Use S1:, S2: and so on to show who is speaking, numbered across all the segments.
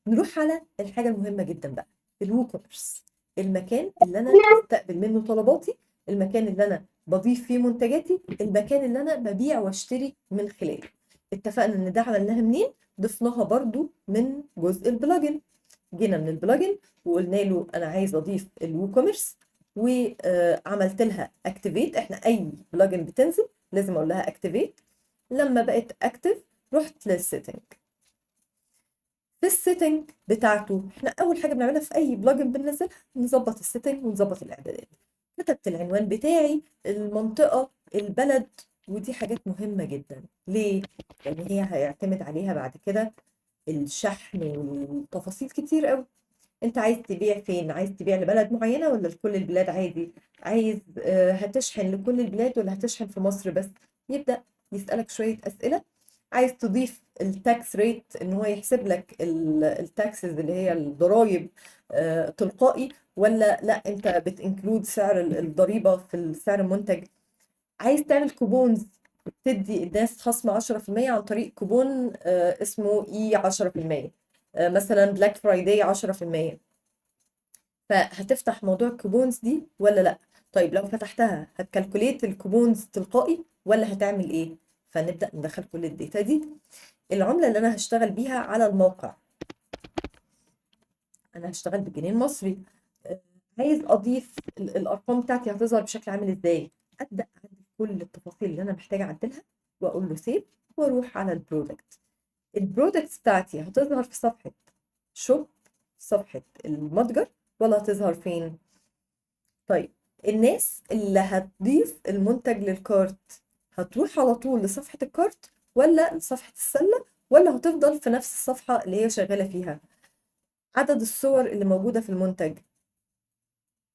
S1: نروح على الحاجة المهمة جدا بقى، الووكوميرس، المكان اللي انا بستقبل منه طلباتي، المكان اللي انا بضيف فيه منتجاتي، المكان اللي انا ببيع واشتري من خلاله. اتفقنا ان ده عملناها منين؟ ضفناها برضو من جزء البلجن. جينا من البلجن وقلنا له انا عايز اضيف الووكوميرس، وعملت لها اكتيفيت. احنا اي بلجن بتنزل لازم اقول لها اكتيفيت. لما بقت اكتف رحت للسيتنج. في السيتنج بتاعته احنا اول حاجه بنعملها في اي بلجن بننزلها نظبط السيتنج ونظبط الاعدادات. كتبت العنوان بتاعي، المنطقه، البلد، ودي حاجات مهمه جدا. ليه؟ لان هي هيعتمد عليها بعد كده الشحن والتفاصيل كتير قوي. انت عايز تبيع فين؟ عايز تبيع لبلد معينة ولا لكل البلاد عادي؟ عايز هتشحن لكل البلاد ولا هتشحن في مصر بس؟ يبدأ يسألك شوية أسئلة. عايز تضيف التاكس ريت، ان هو يحسب لك التاكسز اللي هي الضرايب تلقائي، ولا لا انت بتنكلود سعر الضريبة في سعر المنتج؟ عايز تعمل كوبونز تدي الناس خصم 10% عن طريق كوبون اسمه اي 10%، مثلا بلاك فرايداي 10%. فهتفتح موضوع الكوبونز دي ولا لا؟ طيب لو فتحتها هتكالكوليت الكوبونز تلقائي ولا هتعمل ايه؟ فنبدأ ندخل كل الداتا دي. العملة اللي انا هشتغل بيها على الموقع، انا هشتغل بالجنيه المصري. آه، عايز اضيف الارقام بتاعتي هتظهر بشكل عامل ازاي؟ ابدا اعدل كل التفاصيل اللي انا محتاجه اعدلها واقول له سيف، واروح على البرودكت. البرودكتس بتاعتي هتظهر في صفحه شوب، صفحه المتجر، ولا هتظهر فين؟ طيب الناس اللي هتضيف المنتج للكارت هتروح على طول لصفحه الكارت ولا لصفحه السله، ولا هتفضل في نفس الصفحه اللي هي شغاله فيها؟ عدد الصور اللي موجوده في المنتج،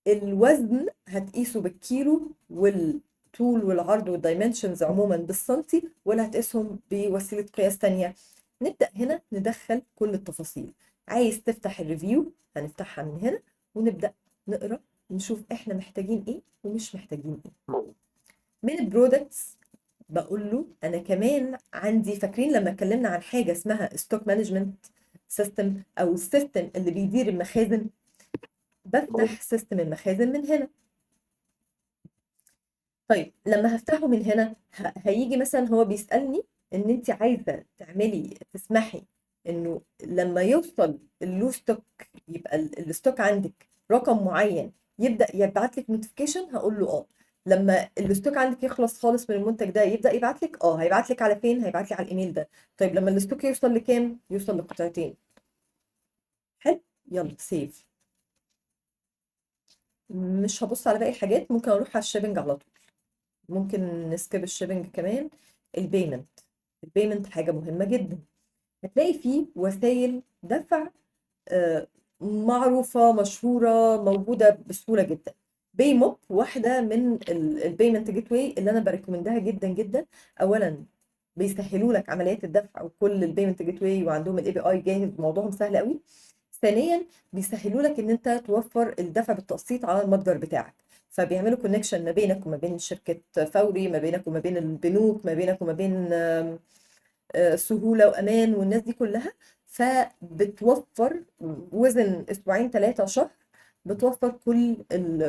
S1: الوزن هتقيسه بالكيلو، والطول والعرض والدايمنشنز عموما بالسنتي، ولا هتقيسهم بوسيلة قياس تانية؟ نبدأ هنا ندخل كل التفاصيل. عايز تفتح الريفيو هنفتحها من هنا ونبدأ نقرأ نشوف احنا محتاجين ايه ومش محتاجين ايه. من البرودكتس بقول له انا كمان عندي، فاكرين لما اتكلمنا عن حاجة اسمها ستوك مانجمنت سيستم او السيستم اللي بيدير المخازن؟ بفتح سيستم المخازن من هنا. طيب لما هفتحه من هنا هيجي مثلا هو بيسألني ان انت عايزة تعملي تسمحي انه لما يوصل اللو ستوك، يبقى الستوك عندك رقم معين، يبدأ يبعت لك نوتيفيكيشن. هقول له اه. لما الستوك عندك يخلص خالص من المنتج ده يبدأ يبعت لك، اه هيبعت لك على فين؟ هيبعت لي على الايميل ده. طيب لما الستوك يوصل لكام؟ يوصل لقطعتين. حلو، يلا سيف. مش هبص على باقي الحاجات، ممكن اروح على الشيبنج على طول. ممكن نسكيب الشيبنج كمان. البيمنت، البيمنت حاجة مهمة جدا. هتلاقي فيه وسائل دفع معروفة مشهورة موجودة بسهولة جدا. بايموب واحدة من البيمنت جيت واي اللي أنا بريكومندها جدا جدا. أولا بيسهلوا لك عمليات الدفع وكل البيمنت جيت واي، وعندهم الاي بي اي جاهز، موضوعهم سهل قوي. ثانيا بيسهلوا لك ان انت توفر الدفع بالتقسيط على المتجر بتاعك. فبيعملوا كونكشن ما بينك وما بين شركة فوري، ما بينك وما بين البنوك، ما بينك وما بين سهولة وأمان والناس دي كلها. فبتوفر وزن أسبوعين ثلاثة شهر، بتوفر كل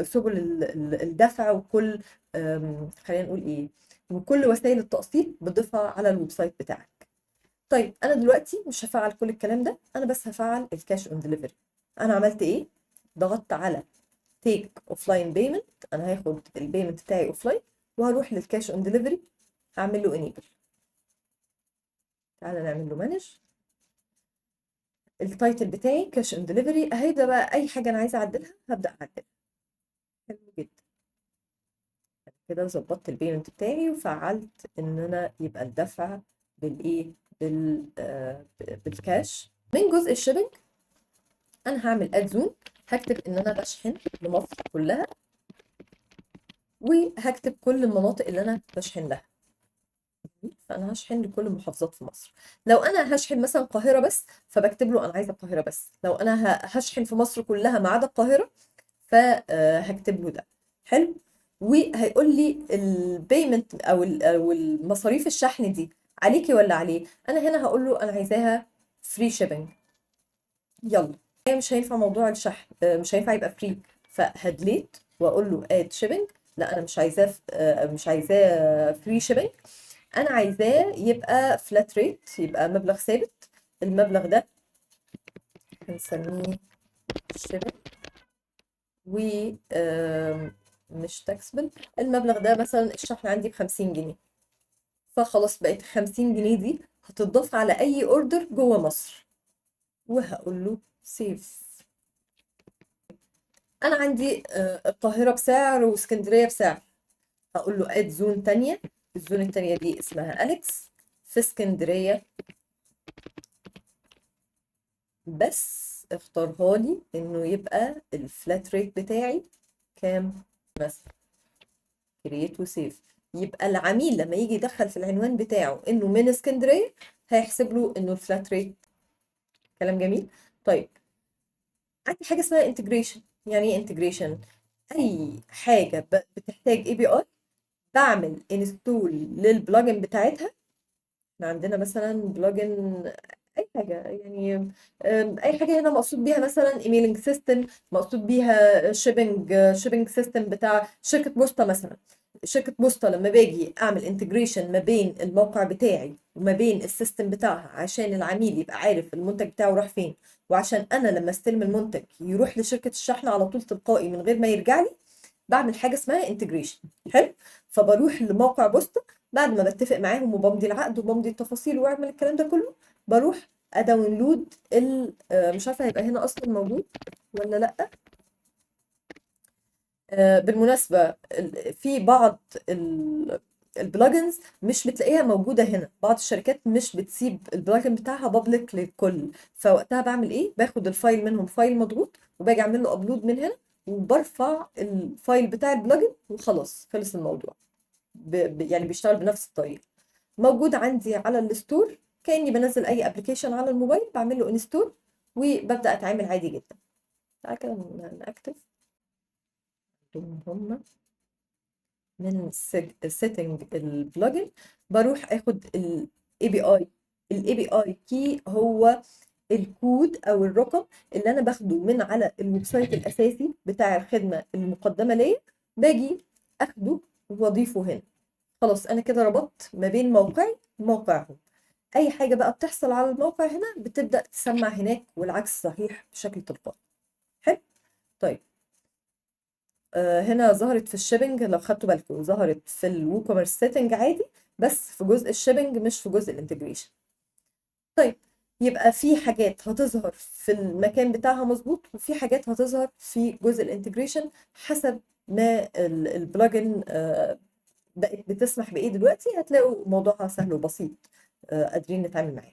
S1: سبل الدفع وكل خلينا نقول إيه، وكل وسائل التقسيط بتضيفها على الويب سايت بتاعك. طيب أنا دلوقتي مش هفعل كل الكلام ده، أنا بس هفعل الكاش أون ديليفري. أنا عملت إيه؟ ضغطت على تيك أوفلاين بيمنت. أنا هاخد البيمنت بتاعي أوفلاين وهروح للكاش أون ديليفري، هعمل له انيبل. تعالى نعمل له مانج. التايتل بتاعي كاش اون ديليفري اهي. ده بقى اي حاجه انا عايزه اعدلها هبدا اعدلها. حلو جدا. كده ظبطت البيمنت بتاعي وفعلت ان انا يبقى الدفع بالايه، بالكاش. من جزء الشيبنج انا هعمل اد زون، هكتب ان انا بشحن لمصر كلها، وهكتب كل المناطق اللي انا بشحن لها. فانا هشحن لكل المحافظات في مصر. لو انا هشحن مثلا القاهره بس فبكتب له انا عايزه القاهره بس. لو انا هشحن في مصر كلها ما عدا القاهره فهكتب له ده. حلو. وهيقول لي البيمنت او المصاريف الشحن دي عليكي ولا عليه. انا هنا هقول له انا عايزاها فري شيبنج. يلا، مش هينفع موضوع الشحن، مش هينفع يبقى فري، فهدليت واقول له اد شيبنج. لا انا مش عايزاه، مش عايزاه فري شيبنج، انا عايزاه يبقى فلات ريت، يبقى مبلغ ثابت. المبلغ ده هنسميه شيبنج، و مش تاكسبل. المبلغ ده مثلا الشحن عندي ب50 جنيه، فخلاص بقت 50 جنيه دي هتضاف على اي اوردر جوه مصر، وهقول له سيف. انا عندي القاهرة بسعر واسكندرية بسعر، هقول له اد زون تانية. الزون التانية دي اسمها أليكس في اسكندرية، بس اختارها لي انه يبقى الفلات ريت بتاعي كام مثلا، كرييت وسيف. يبقى العميل لما يجي يدخل في العنوان بتاعه انه من اسكندرية هيحسب له انه الفلات ريت. كلام جميل. طيب، عندي حاجة اسمها انتجريشن. يعني ايه انتجريشن؟ اي حاجة بتحتاج اي بي اي بعمل انستول للبلجن بتاعتها. احنا عندنا مثلا بلجن اي حاجه يعني، اي حاجه هنا مقصود بيها مثلا ايميلنج سيستم، مقصود بيها شيبنج سيستم بتاع شركه بوسطه مثلا. شركه بوسطه لما باجي اعمل انتجريشن ما بين الموقع بتاعي وما بين السيستم بتاعها عشان العميل يبقى عارف المنتج بتاعه راح فين، وعشان انا لما استلم المنتج يروح لشركه الشحن على طول تلقائي من غير ما يرجع لي، بعمل حاجه اسمها انتجريشن. حلو. فبروح لموقع بوسطه بعد ما بتفق معاهم وبمضي العقد وبمضي التفاصيل واعمل الكلام ده كله، بروح اداونلود مش عارفه هيبقى هنا اصلا موجود ولا لا. بالمناسبه في بعض البلجنز مش بتلاقيها موجوده هنا، بعض الشركات مش بتسيب البلجن بتاعها بابليك للكل، فوقتها بعمل ايه؟ باخد الفايل منهم، فايل مضغوط، وباجي اعمل له ابلود من هنا، وبرفع الفايل بتاع البلجن وخلاص خلص الموضوع. يعني بيشتغل بنفس الطريقه. موجود عندي على الستور، كاني بنزل اي ابلكيشن على الموبايل بعمل له انستول وببدا اتعامل عادي جدا. تعالى كده نكتب هم من سيتنج البلجن. بروح اخد الاي بي اي. الاي بي اي كي هو الكود او الرقم اللي انا باخده من على الويب سايت الاساسي بتاع الخدمه المقدمه ليا، باجي اخده واضيفه هنا. خلاص انا كده ربطت ما بين موقعي وموقعهم. اي حاجه بقى بتحصل على الموقع هنا بتبدا تسمع هناك، والعكس صحيح بشكل تلقائي. حلو. طيب، هنا ظهرت في الشيبنج، لو خدتوا بالكم ظهرت في الووكوميرس سيتنج عادي، بس في جزء الشيبنج مش في جزء الانتجريشن. طيب، يبقى في حاجات هتظهر في المكان بتاعها مظبوط، وفي حاجات هتظهر في جزء الانتجريشن حسب ما البلجن بقت بتسمح بايه. دلوقتي هتلاقوا موضوعها سهل وبسيط، قادرين نتعامل معاه.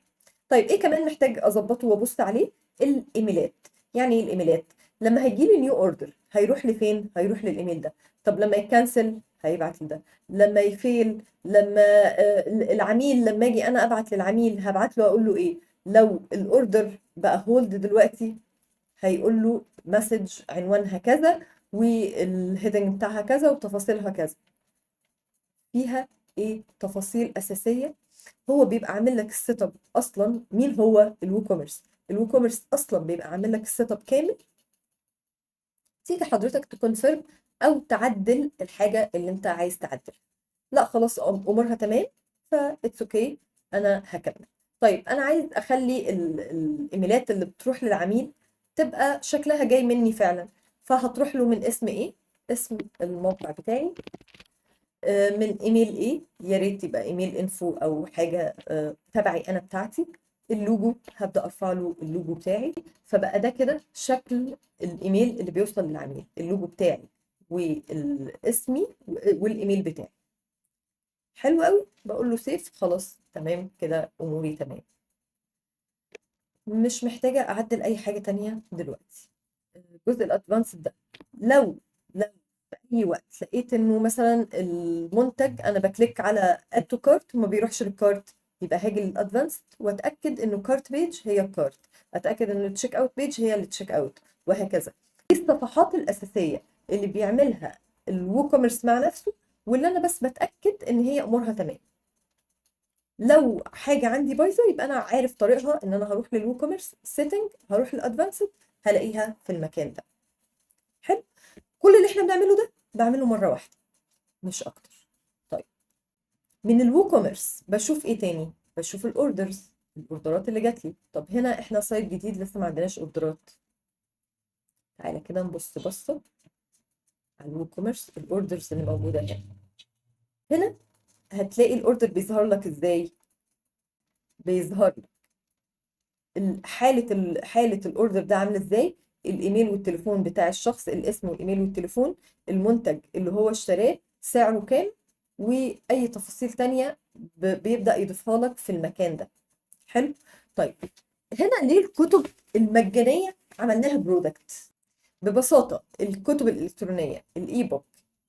S1: طيب، ايه كمان محتاج اظبطه وابص عليه؟ الايميلات. يعني ايه الايميلات؟ لما هيجي لي نيو اوردر هيروح لفين؟ هيروح للايميل ده. طب لما يكنسل هيبعت لده. لما يفيل، لما العميل، لما اجي انا ابعت للعميل هبعت له اقول له ايه؟ لو الاوردر بقى هولد دلوقتي هيقول له مسج عنوانها كذا والهيدنج بتاعها كذا وتفاصيلها كذا. فيها ايه؟ تفاصيل اساسيه. هو بيبقى عامل لك السيت اب اصلا. مين هو الووكوميرس؟ الووكوميرس اصلا بيبقى عامل لك السيت اب كامل، تيجي حضرتك تكونفيرم او تعدل الحاجه اللي انت عايز تعدلها. لا خلاص امورها تمام، فاتس اوكي، انا هكمل. طيب انا عايز اخلي الايميلات اللي بتروح للعميل تبقى شكلها جاي مني فعلا، فهتروح له من اسم ايه؟ اسم الموقع بتاعي. من ايميل ايه؟ يا ريت يبقى ايميل انفو او حاجه تبعي انا بتاعتي. اللوجو هبدا ارفع له اللوجو بتاعي، فبقى ده كده شكل الايميل اللي بيوصل للعميل، اللوجو بتاعي والاسمي والايميل بتاعي. حلو قوي. بقول له سيف، خلاص تمام كده اموري تمام، مش محتاجه اعدل اي حاجه تانية دلوقتي. الجزء الادفانس ده، لو في اي وقت لقيت انه مثلا المنتج انا بكليك على اد تو كارت وما بيروحش للكارت، يبقى هاجي للادفانسد واتاكد انه كارت بيج هي الكارت، اتاكد انه التشيك اوت بيج هي التشيك اوت، وهكذا. دي الصفحات الاساسيه اللي بيعملها الووكوميرس مع نفسه، واللي انا بس بتاكد ان هي امورها تمام. لو حاجه عندي بايظه يبقى انا عارف طريقها، ان انا هروح للووكوميرس سيتنج، هروح للادفانسد، هلاقيها في المكان ده. حلو. كل اللي احنا بنعمله ده بعمله مره واحده مش اكتر. طيب من الووكوميرس بشوف ايه تاني؟ بشوف الاوردرز، الاوردرات اللي جات لي. طب هنا احنا سايت جديد لسه ما عندناش اوردرات، تعالى كده نبص بصه على الووكوميرس الاوردرز اللي موجوده هنا. هنا هتلاقي الاوردر بيظهر لك ازاي؟ بيظهر لك حاله الاوردر ده عامله ازاي، الايميل والتليفون بتاع الشخص، الاسم والايميل والتليفون، المنتج اللي هو اشتراه، سعره كام، واي تفاصيل تانية بيبدأ يضيفها لك في المكان ده. حلو. طيب هنا ليه الكتب المجانية عملناها برودكت؟ ببساطة الكتب الإلكترونية الإي بوك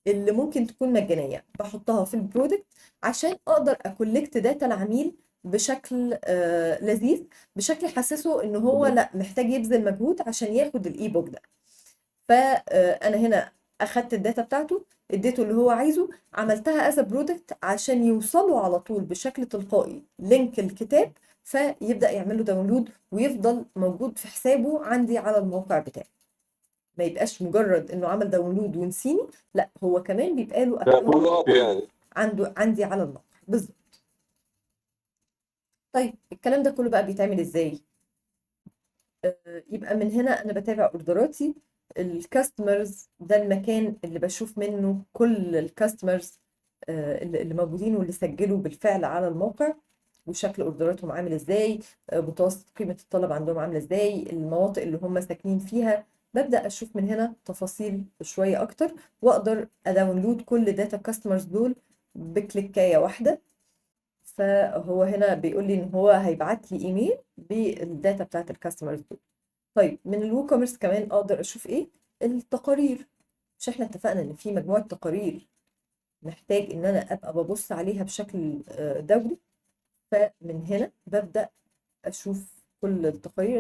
S1: اللي ممكن تكون مجانية بحطها في البرودكت عشان أقدر أكولكت داتا العميل بشكل لذيذ، بشكل يحسسه إن هو لا محتاج يبذل مجهود عشان ياخد الإي بوك ده. فأنا هنا أخدت الداتا بتاعته، اديته اللي هو عايزه، عملتها از برودكت عشان يوصله على طول بشكل تلقائي لينك الكتاب، فيبدأ يعمل له داونلود ويفضل موجود في حسابه عندي على الموقع بتاعي. ما يبقاش مجرد انه عمل داونلود ونسيني، لا هو كمان بيبقى له اكونت
S2: يعني
S1: عندي على الموقع بالظبط. طيب الكلام ده كله بقى بيتعمل ازاي؟ يبقى من هنا انا بتابع اوردراتي، الكاستمرز ده المكان اللي بشوف منه كل الكاستمرز اللي موجودين واللي سجلوا بالفعل على الموقع، وشكل اوردراتهم عامل ازاي، متوسط قيمة الطلب عندهم عاملة ازاي، المناطق اللي هم ساكنين فيها. ببدأ اشوف من هنا تفاصيل شوية اكتر، واقدر اداونلود كل داتا كاستمرز دول بكليكاية واحدة. فهو هنا بيقول لي ان هو هيبعت لي ايميل بالداتا بتاعت الكاستمرز دول. طيب من الووكوميرس كمان اقدر اشوف ايه؟ التقارير. مش احنا اتفقنا ان في مجموعة تقارير محتاج ان انا ابقى ببص عليها بشكل دوري؟ فمن هنا ببدأ اشوف كل التقارير